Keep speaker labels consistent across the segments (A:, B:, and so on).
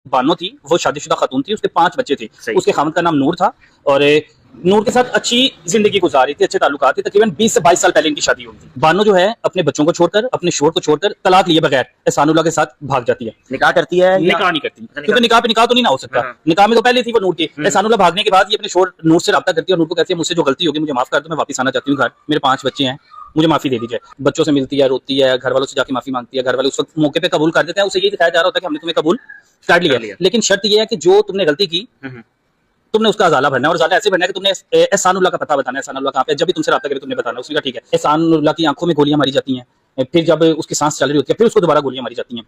A: बानो थी, वो शादीशुदा खातून थी, उसके 5 बच्चे थे।
B: सही।
A: उसके खामद का नाम नूर था और नूर के साथ अच्छी जिंदगी गुजार रही थी, अच्छे ताल्लुकात थे। तकरीबन 20 से 22 साल पहले इनकी शादी हुई थी। बानो जो है अपने बच्चों को छोड़कर, अपने शोहर को छोड़कर, तलाक लिए बगैर एहसानुल्लाह के साथ भाग जाती है।
B: निकाह करती है या
A: निकाह नहीं करती, क्योंकि निकाह पे निकाह तो नहीं ना हो सकता। निकाह में तो पहले थी वो नूर के। एहसानुल्लाह भागने के बाद ये अपने शोहर नूर से राब्ता करती है और नूर को कहती है मुझसे जो गलती होगी मुझे माफ कर दो, मैं वापस आना चाहती हूँ घर, मेरे 5 बच्चे हैं, मुझे माफी दे दीजिए। बच्चों से मिलती है, रोती है, घर वालों से जाके माफी मांगती है। घर वाले उस वक्त मौके पे कबूल कर देते हैं। उसे ये दिखाया जा रहा होता है कि हमने तुम्हें कबूल कर लिया, लेकिन शर्त ये है कि जो तुमने गलती की तुमने उसका अजाला भरना है, और अजाला ऐसे भरना है कि तुमने एहसानुल्लाह का पता बताना है। एहसानुल्लाह कहाँ पे, जब भी तुमसे राब्ता करे तुमने बताना। उसने कहा ठीक है। एहसानुल्लाह की आंखों में गोलियां मारी जाती हैं, फिर जब उसकी सांस चल रही होती है फिर उसको दोबारा गोलियां मारी जाती हैं।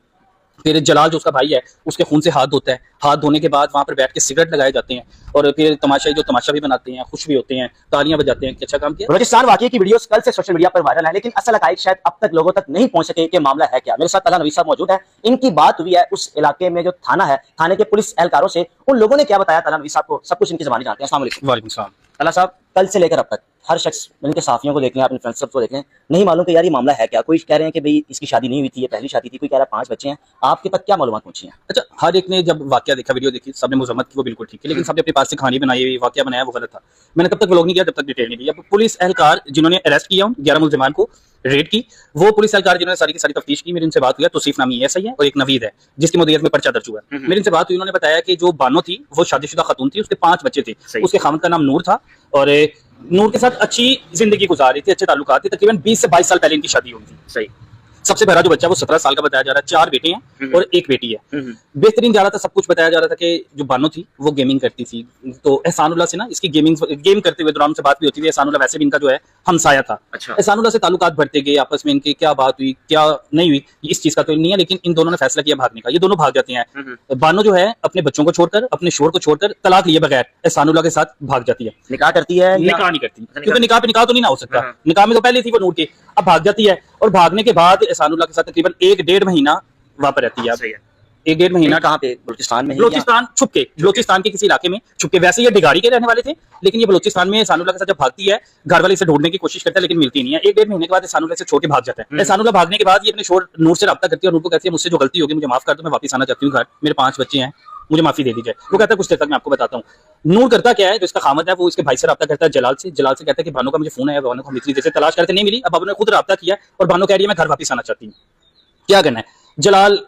A: फिर जलाल जो उसका भाई है उसके खून से हाथ धोता है। हाथ धोने के बाद वहां पर बैठ के सिगरेट लगाए जाते हैं और फिर तमाशाई जो तमाशा भी बनाते हैं, खुश भी होते हैं, तालियां बजाते हैं कि अच्छा काम किया।
B: बलूचिस्तान वाकये की वीडियोस कल से सोशल मीडिया पर वायरल है, लेकिन असल हकाइक शायद अब तक लोगों तक नहीं पहुंच सके कि मामला है क्या। मेरे साथ तला नवीद साहब मौजूद है। इनकी बात हुई है उस इलाके में जो थाना है, थाने के पुलिस एहलकारों से। उन लोगों ने क्या बताया तला नवीद साहब को, सब कुछ इनकी ज़बानी जानते हैं। अस्सलाम वालेकुम।
A: वालेकुम सलाम।
B: तला साहब, कल से लेकर अब तक हर शख्स इनके साथियों को देख लें, अपने फ्रेंड्स को देख लें, नहीं मालूम कि यार ये मामला है क्या। कोई कह रहे हैं कि भाई इसकी शादी नहीं हुई थी, ये पहली शादी थी, कोई कह रहा है 5 बच्चे हैं। आपके तक क्या मालूमात पहुंची हैं?
A: अच्छा, हर एक ने जब वाकया देखा, वीडियो देखी, सबने मजम्मत की, वो बिल्कुल ठीक है, लेकिन सबने अपने पास से कहानी बनाई हुई, वाकया बनाया, वो गलत था। मैंने तब तक व्लॉग नहीं किया जब तक डिटेल नहीं दी। अब पुलिस एहलकार जिन्होंने अरेस्ट किया 11 मुलजिमान को, रेड की, वो पुलिस एहलकार जिन्होंने सारी की सारी तफ्तीश की, मेरी उनसे बात हुई है। तौसीफ नामी एसआई है और एक नवीद है जिसकी मुद्दत में पर्चा दर्ज हुआ है। मेरी उनसे बात हुई, उन्होंने बताया कि जो बानो थी वो शादीशुदा खातून थी, उसके 5 बच्चे थे। उसके खामद का नाम नूर था और नूर के साथ अच्छी जिंदगी गुजार रही थी, अच्छे ताल्लुकात थे। तकरीबन 20 से 22 साल पहले इनकी शादी हुई थी।
B: सही।
A: सबसे बड़ा जो बच्चा वो 17 साल का बताया जा रहा है। 4 बेटे हैं और 1 बेटी है। बेहतरीन जा रहा था सब कुछ। बताया जा रहा था कि जो बानो थी वो गेमिंग करती थी, तो एहसानुल्लाह से ना इसकी गेम करते हुए दौरान से बात भी होती थी। एहसानुल्लाह वैसे भी इनका जो है हमसाया था।
B: अच्छा।
A: एहसानुल्लाह से ताल्लुकात बढ़ते गए, आपस में इनकी क्या बात हुई क्या नहीं हुई इस चीज का तो नहीं है, लेकिन इन दोनों ने फैसला किया भागने का। ये दोनों भाग जाते हैं। बानो जो है अपने बच्चों को छोड़कर, अपने शोहर को छोड़कर, तलाक लिए बगैर एहसानुल्लाह के साथ भाग जाती है।
B: निकाह करती है या
A: निकाह नहीं करती, क्योंकि निकाह पे निकाह तो नहीं ना हो सकता। निकाह में तो पहले थी वो नूर के। अब भाग जाती है और भागने के बाद एहसानुल्लाह के साथ तकरीबन 1-1.5 महीना वहां पर रहती है।
B: सही है।
A: 1-1.5 महीना
B: कहाँ पे? बलूचिस्तान में?
A: बलूचिस्तान छुप के, बलूचिस्तान के किसी इलाके में छुप के। वैसे ये डिगाड़ी के रहने वाले थे, लेकिन ये बलूचिस्तान में एहसानुल्लाह के साथ जब भागती है, घर वाले इसे ढूंढने की कोशिश करते हैं लेकिन मिलती नहीं है। 1-1.5 महीने के बाद एहसानुल्लाह से छोड़ के भाग जाता है। एहसानुल्लाह भागने के बाद ये अपने शोहर नूर से राब्ता करती है और नूर को कहती है मुझसे जो गलती होगी मुझे माफ कर दो, मैं वापस आना चाहती हूँ घर, मेरे 5 बच्चे हैं, मुझे माफी दे दीजिए। वो कहता है कुछ देर तक मैं आपको बताता हूँ। नूर करता क्या है, जो इसका खामद है वो इसके भाई से राब्ता करता है जलाल से। जलाल से कहता है कि बानो का मुझे फोन है, बानो को हम इतनी देर से तलाश करते नहीं मिली। अब बानो ने खुद राब्ता किया और बानो कह रही है मैं घर वापस आना चाहती हूँ, क्या करना है। जलाल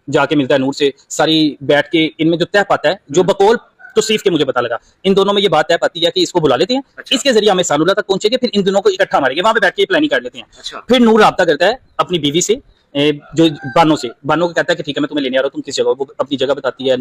A: जाके मिलता है नूर से, सारी बैठ के इनमें जो तय पाता है, जो बकौल तौसीफ के मुझे पता लगा, इन दोनों में ये बात तय पाती है कि इसको बुला लेते हैं। अच्छा। इसके जरिए हम एहसानुल्लाह तक पहुंचेंगे, फिर इन दोनों को इकट्ठा मारेंगे, वहां पे बैठ के प्लानिंग कर लेते हैं। अच्छा। फिर नूर राब्ता करता है अपनी बीवी से, जो बानो से। बानो को कहता है कि ठीक है मैं तुम्हें लेने आ रहा हूँ, तुम किस जगह, वो अपनी जगह बताती है।